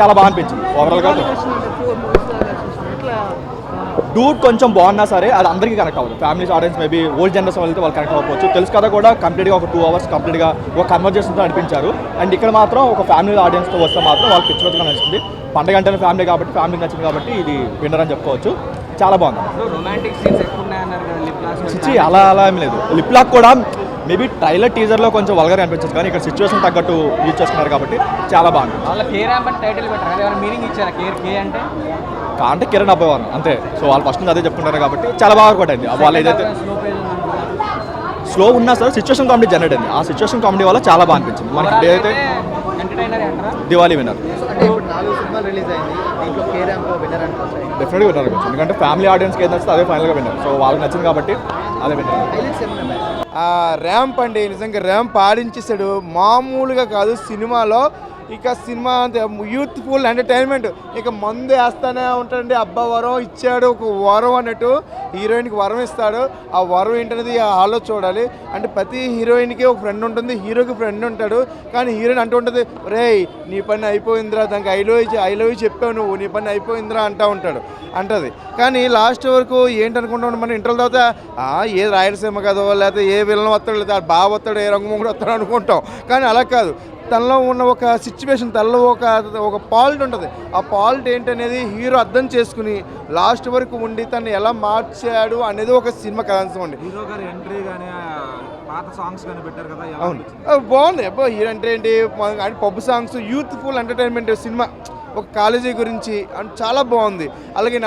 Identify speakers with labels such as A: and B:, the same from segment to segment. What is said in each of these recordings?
A: చాలా బాగా అనిపించింది ఓవరాల్గా. డూడ్ కొంచెం బాగున్నా సరే అది అందరికీ కనెక్ట్ అవ్వదు. Families audience maybe old generation వెళ్తే వాళ్ళు కనెక్ట్ అవ్వకపోవచ్చు. తెలుసు కదా కూడా కంప్లీట్గా ఒక 2 hours కంప్లీట్గా ఒక కన్వర్జేషన్తో నడిపించారు. అండ్ ఇక్కడ మాత్రం ఒక ఫ్యామిలీ ఆడియన్స్తో వస్తే మాత్రం వాళ్ళు పిచ్చిగా నచ్చింది. పండగ అంటే ఫ్యామిలీ కాబట్టి ఫ్యామిలీకి నచ్చింది కాబట్టి ఇది విన్నర్ అని చెప్పుకోవచ్చు. చాలా బాగుంది. అలా ఏమి లేదు. లిప్ లాక్ కూడా మేబీ ట్రైలర్ టీజర్లో కొంచెం వల్గర్ అనిపించచ్చు కానీ ఇక్కడ సిచ్యువేషన్ తగ్గట్టు యూజ్ చేసుకున్నారు కాబట్టి చాలా బాగుంది. అంటే కిరణ్ అబ్బేవారు అంతే. సో వాళ్ళు ఫస్ట్ నుంచి అదే చెప్పుకుంటారు కాబట్టి చాలా బాగా వర్కౌట్ అయింది. వాళ్ళు ఏదైతే స్లో ఉన్నా సరే సిచ్యువేషన్ కామెడీ జనరేట్ అయింది. ఆ సిచ్యువేషన్ కామెడీ వల్ల చాలా బాగా అనిపించింది. మనకి ఏదైతే దివాళీ విన్నర్ డెఫినెట్గా విన్నర్ అనిపించింది. ఎందుకంటే ఫ్యామిలీ ఆడియన్స్కి ఏది నచ్చితే అదే ఫైనల్గా విన్నర్. సో వాళ్ళకి నచ్చింది కాబట్టి అదే విన్నర్.
B: ర్యాంప్ అండి, నిజంగా ర్యాంప్ ఆడించేసాడు. మామూలుగా కాదు సినిమాలో. ఇక సినిమా అంతే యూత్ఫుల్ ఎంటర్టైన్మెంట్. ఇక మందు వేస్తానే ఉంటాడండి. అబ్బా వరం ఇచ్చాడు, ఒక వరం అన్నట్టు హీరోయిన్కి వరం ఇస్తాడు. ఆ వరం ఏంటనేది హాల్లో చూడాలి. అంటే ప్రతి హీరోయిన్కి ఒక ఫ్రెండ్ ఉంటుంది, హీరోకి ఫ్రెండ్ ఉంటాడు. కానీ హీరోయిన్ అంటూ ఉంటుంది, రేయ్ నీ పని అయిపోయిందిరా, దానికి ఐ లవ్ యూ చెప్పావు నువ్వు, నీ పని అయిపోయిందిరా అంటది. కానీ లాస్ట్ వరకు ఏంటనుకుంటాం మనం ఇంటర్వ్యూ తర్వాత ఏ రాయలసీమ కదో లేకపోతే ఏ విలన్ వస్తాడు లేదా బాగా వస్తాడు ఏ రంగమొగుడు వస్తాడు అనుకుంటాం. కానీ అలా కాదు. తనలో ఉన్న ఒక సిచ్యువేషన్, తనలో ఒక పాల్ట్ ఉంటుంది. ఆ పాల్ట్ ఏంటనేది హీరో అర్థం చేసుకుని లాస్ట్ వరకు ఉండి తను ఎలా మార్చాడు అనేది ఒక సినిమా కథాంశం అండి.
C: హీరో గారి ఎంట్రీ కానీ పాత సాంగ్స్ కానీ పెట్టారు కదా,
B: అవును బాగుంది. హీరో ఎంట్రీ ఏంటి అంటే pub songs, youthful entertainment cinema. ఒక కాలేజీ గురించి అంటే చాలా బాగుంది. అలాగే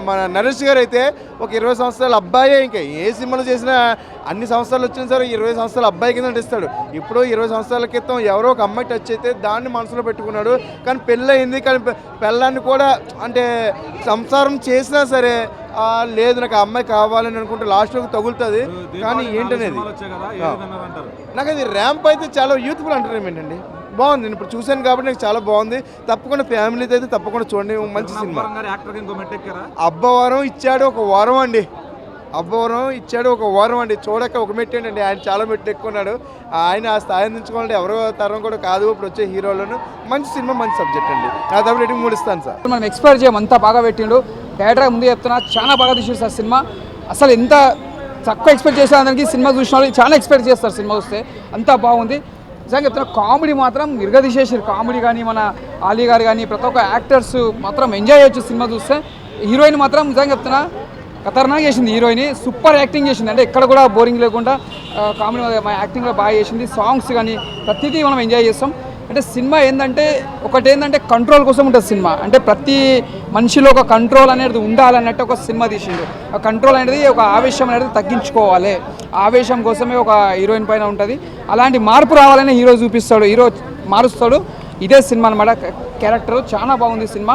B: మన నరేష్ గారు అయితే ఒక 20 సంవత్సరాల అబ్బాయే. ఇంకా ఏ సినిమాలు చేసినా అన్ని సంవత్సరాలు వచ్చినా సరే 20 సంవత్సరాల అబ్బాయి కింద నటిస్తాడు. ఇప్పుడు 20 సంవత్సరాల క్రితం ఎవరో ఒక అమ్మాయి టచ్ అయితే దాన్ని మనసులో పెట్టుకున్నాడు. కానీ పెళ్ళి అయింది. కానీ పెళ్ళాన్ని కూడా అంటే సంసారం చేసినా సరే లేదు నాకు ఆ అమ్మాయి కావాలని అనుకుంటే లాస్ట్లోకి తగులుతుంది. కానీ ఏంటనేది నాకు అది ర్యాంప్ అయితే చాలా యూత్ఫుల్ ఎంటర్టైన్మెంట్ అండి. బాగుంది. నేను ఇప్పుడు చూశాను కాబట్టి నాకు చాలా బాగుంది. తప్పకుండా ఫ్యామిలీతో అయితే తప్పకుండా చూడండి. మంచి సినిమా. అబ్బవరం ఇచ్చాడు ఒక వారం అండి. చూడక ఒక మెట్టు ఏంటండి, ఆయన చాలా మెట్టు ఎక్కున్నాడు. ఆయన ఆ స్థాయి అందించుకోవాలంటే ఎవరో తరం కూడా కాదు. ఇప్పుడు వచ్చే హీరోలను మంచి సినిమా, మంచి సబ్జెక్ట్ అండి. నా తప్ప రేటింగ్ 3 ఇస్తాను సార్.
D: మనం ఎక్స్పెక్ట్ చేయం, అంతా బాగా పెట్టిండు. డైరెక్టర్ ముందు చెప్తున్నా చాలా బాగా తీసాడు సార్ సినిమా. అసలు ఎంత తక్కువ ఎక్స్పెక్ట్ చేసే అందరికి సినిమా చూసిన వాళ్ళు చాలా ఎక్స్పెక్ట్ చేస్తారు. సినిమా చూస్తే అంతా బాగుంది. నిజంగా చెప్తున్నా కామెడీ మాత్రం మిరగదీసేసారు. కామెడీ కానీ మన ఆలీ గారు కానీ ప్రతి ఒక్క యాక్టర్స్ మాత్రం ఎంజాయ్ చేయొచ్చు సినిమా చూస్తే. హీరోయిన్ మాత్రం నిజంగా చెప్తున్నా ఖతర్నాక్ చేసింది. హీరోయిన్ సూపర్ యాక్టింగ్ చేసింది. అంటే ఎక్కడ కూడా బోరింగ్ లేకుండా కామెడీ యాక్టింగ్లో బాగా చేసింది. సాంగ్స్ కానీ ప్రతిదీ మనం ఎంజాయ్ చేస్తాం. అంటే సినిమా ఏంటంటే ఒకటేంటంటే కంట్రోల్ కోసం ఉంటుంది సినిమా. అంటే ప్రతి మనిషిలో ఒక కంట్రోల్ అనేది ఉండాలన్నట్టు ఒక సినిమా తీసిండు. ఆ కంట్రోల్ అనేది ఒక ఆవేశం అనేది తగ్గించుకోవాలి. ఆవేశం కోసమే ఒక హీరోయిన్ పైన ఉంటుంది. అలాంటి మార్పు రావాలని హీరో చూపిస్తాడు, హీరో మారుస్తాడు. ఇదే సినిమా అనమాట. క్యారెక్టర్ చాలా బాగుంది. సినిమా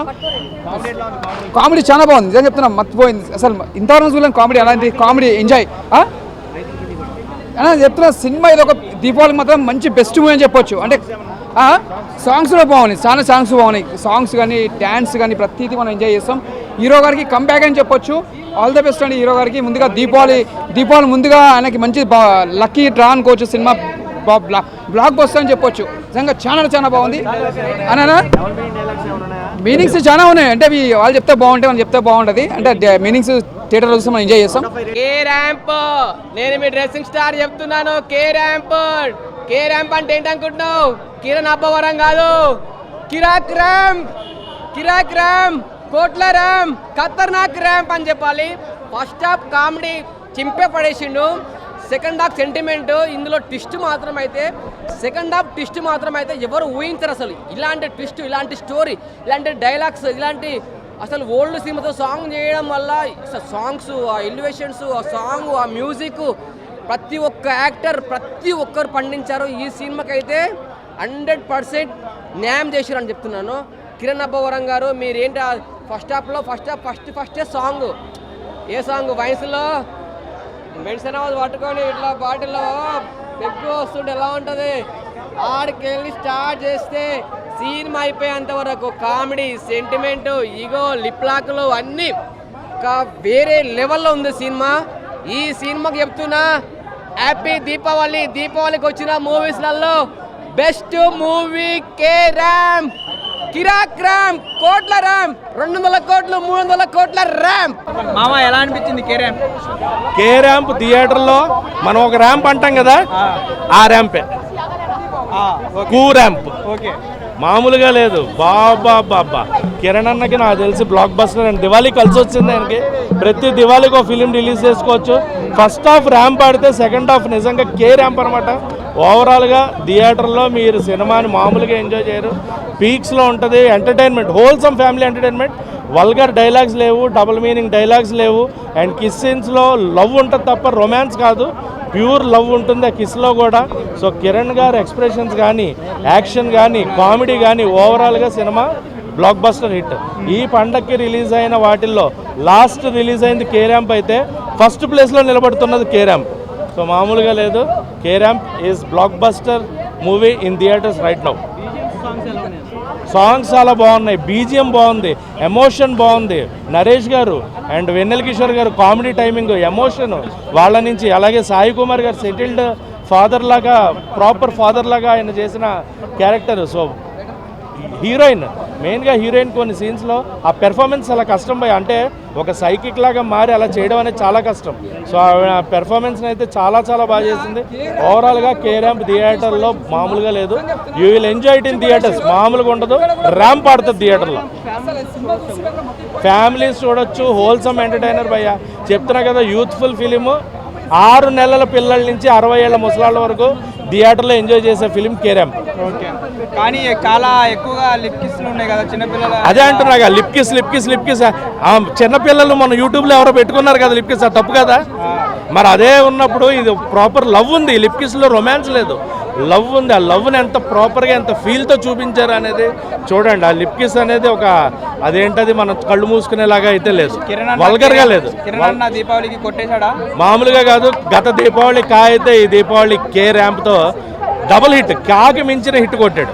D: కామెడీ చాలా బాగుంది. నిజంగా చెప్తున్నా మర్చిపోయింది అసలు ఇంతవరకు చూడలేం కామెడీ. అలాంటి కామెడీ ఎంజాయ్ చెప్తున్నా. సినిమా ఇది ఒక దీపావళికి మాత్రం మంచి బెస్ట్ మూవీ అని చెప్పొచ్చు. అంటే సాంగ్స్ కూడా బాగున్నాయి, చాలా సాంగ్స్ బాగున్నాయి. సాంగ్స్ కానీ డ్యాన్స్ కానీ ప్రతిదీ మనం ఎంజాయ్ చేస్తాం. హీరో గారికి కంబ్యాక్ అని చెప్పొచ్చు. ఆల్ ద బెస్ట్ అండి హీరో గారికి. ముందుగా దీపావళి ముందుగా ఆయనకి మంచి లక్కీ డ్రా అనుకోవచ్చు. సినిమా బ్లాక్ బస్టర్ అని చెప్పొచ్చు. నిజంగా చాలా బాగుంది. అనా మీనింగ్స్ చాలా ఉన్నాయి. అంటే వాళ్ళు చెప్తే బాగుంటాయి, మనం చెప్తే బాగుంటుంది. అంటే మీనింగ్స్ థియేటర్లో చూస్తే మనం ఎంజాయ్ చేస్తాం.
E: కే ర్యాంప్, నేను మీ డ్రెస్సింగ్ స్టార్ చెప్తున్నాను. కే ర్యాంప్ అంటే ఏంటనుకుంటున్నావు? కిరణ్ అబ్బవరం కాదు, కిరాక్ ర్యాంప్, కోట్ల ర్యాంప్, ఖతర్నాక్ ర్యాంప్ అని చెప్పాలి. ఫస్ట్ హాఫ్ కామెడీ చింపే పడేసిండు. Second half sentiment. ఇందులో ట్విస్ట్ మాత్రం అయితే ఎవరు ఊహించరు అసలు. ఇలాంటి ట్విస్ట్, ఇలాంటి స్టోరీ, ఇలాంటి డైలాగ్స్, ఇలాంటి అసలు ఓల్డ్ సినిమాతో సాంగ్ చేయడం వల్ల సాంగ్స్, ఆ ఎలివేషన్స్, ఆ సాంగ్, ఆ మ్యూజిక్, ప్రతి ఒక్క యాక్టర్ ప్రతి ఒక్కరు పండించారు. ఈ సినిమాకి అయితే 100% న్యాయం చేశారు అని చెప్తున్నాను. కిరణ్ అబ్బవరం గారు మీరేంటి ఫస్టే సాంగ్, ఏ సాంగ్ వయసులో మెడిసిన్ హౌస్ పట్టుకొని ఇట్లా బాటిల్లో పెగ్గు వస్తుంటే ఎలా ఉంటుంది, ఆడికి వెళ్ళి స్టార్ట్ చేస్తే సినిమా అయిపోయేంత వరకు కామెడీ, సెంటిమెంట్, ఈగో, లిప్ లాక్లు అన్నీ వేరే లెవెల్లో ఉంది సినిమా. ఈ సినిమాకి చెప్తున్నా హ్యాపీ దీపావళికి వచ్చిన మూవీస్లలో బెస్ట్ మూవీ కే ర్యాంప్. కిరాక్ ర్యామ్, కోట్ల ర్యామ్, 200 కోట్లు 300 కోట్ల ర్యామ్.
D: మామ ఎలా అనిపించింది కే ర్యాంప్?
F: కే ర్యాంప్ థియేటర్లో మనం ఒక ర్యాంప్ అంటాం కదా, ఆ ర్యాంపే కూ ర్యాంప్.
D: ఓకే,
F: మామూలుగా లేదు. బాబా బాబా కిరణ్ అన్నకి నాకు తెలిసి బ్లాక్ బస్టర్ అండ్ దివాళీ కలిసి వచ్చింది ఆయనకి. ప్రతి దివాళీకి ఒక ఫిలిం రిలీజ్ చేసుకోవచ్చు. ఫస్ట్ హాఫ్ ర్యాంప్ ఆడితే సెకండ్ హాఫ్ నిజంగా కే ర్యాంప్ అనమాట. ఓవరాల్గా థియేటర్లో మీరు సినిమాని మామూలుగా ఎంజాయ్ చేయరు. పీక్స్లో ఉంటుంది entertainment, wholesome family entertainment. Vulgar dialogues లేవు, డబుల్ మీనింగ్ డైలాగ్స్ లేవు. అండ్ కిస్ సీన్స్లో లవ్ ఉంటుంది తప్ప రొమాన్స్ కాదు, ప్యూర్ లవ్ ఉంటుంది ఆ కిస్లో కూడా. సో కిరణ్ గారు ఎక్స్ప్రెషన్స్ కానీ, యాక్షన్ కానీ, కామెడీ కానీ ఓవరాల్గా సినిమా బ్లాక్ బస్టర్ హిట్. ఈ పండక్కి రిలీజ్ అయిన వాటిల్లో లాస్ట్ రిలీజ్ అయింది కే ర్యాంప్ అయితే ఫస్ట్ ప్లేస్లో నిలబడుతున్నది కే ర్యాంప్. సో మామూలుగా లేదు. K ramp is block buster movie in theatres right now. Songs చాలా బాగున్నాయి, బీజిఎం బాగుంది, ఎమోషన్ బాగుంది. నరేష్ గారు అండ్ వెన్నెల కిషోర్ గారు కామెడీ టైమింగ్, ఎమోషన్ వాళ్ళ నుంచి. అలాగే సాయి కుమార్ గారు సెటిల్డ్ ఫాదర్ లాగా, ప్రాపర్ ఫాదర్ లాగా ఆయన చేసిన క్యారెక్టర్. సో హీరోయిన్, మెయిన్గా హీరోయిన్ కొన్ని సీన్స్లో ఆ పెర్ఫార్మెన్స్ చాలా కష్టం పోయి, అంటే ఒక సైకిక్ లాగా మారి అలా చేయడం అనేది చాలా కష్టం. సో ఆ పెర్ఫార్మెన్స్ని అయితే చాలా చాలా బాగా చేసింది. ఓవరాల్గా కే ర్యాంప్ థియేటర్లో మామూలుగా లేదు. You will enjoy it in theatres. మామూలుగా ఉండదు, ర్యాంప్ ఆడుతుంది థియేటర్లో. ఫ్యామిలీస్ చూడొచ్చు, హోల్సమ్ ఎంటర్టైనర్ భయ్యా. చెప్తున్నా కదా, యూత్ఫుల్ ఫిలిము. 6 నెలల పిల్లల నుంచి 60 ఏళ్ల ముసలాళ్ళ వరకు థియేటర్లో ఎంజాయ్ చేసే ఫిలిం కే ర్యాంప్.
D: ఓకే, కానీ చాలా ఎక్కువగా లిప్ కిస్లు ఉన్నాయి కదా చిన్నపిల్లలు.
F: అదే అంటున్నా, లిప్ కిస్ చిన్నపిల్లలు మన యూట్యూబ్లో ఎవరో పెట్టుకున్నారు కదా లిప్ కిస్, తప్పు కదా. మరి అదే ఉన్నప్పుడు ఇది ప్రాపర్ లవ్ ఉంది, లిప్ కిస్లో రొమాన్స్ లేదు, లవ్ ఉంది. ఆ లవ్ని ఎంత ప్రాపర్గా ఎంత ఫీల్తో చూపించారు అనేది చూడండి. ఆ లిప్ కిస్ అనేది ఒక అదేంటది మనం కళ్ళు మూసుకునేలాగా అయితే లేదు, వల్గర్గా లేదు.
D: దీపావళికి కొట్టేశాడా?
F: మామూలుగా కాదు. గత దీపావళి కా అయితే ఈ దీపావళి కే ర్యాంప్తో డబుల్ హిట్, కాకి మించిన హిట్ కొట్టాడు.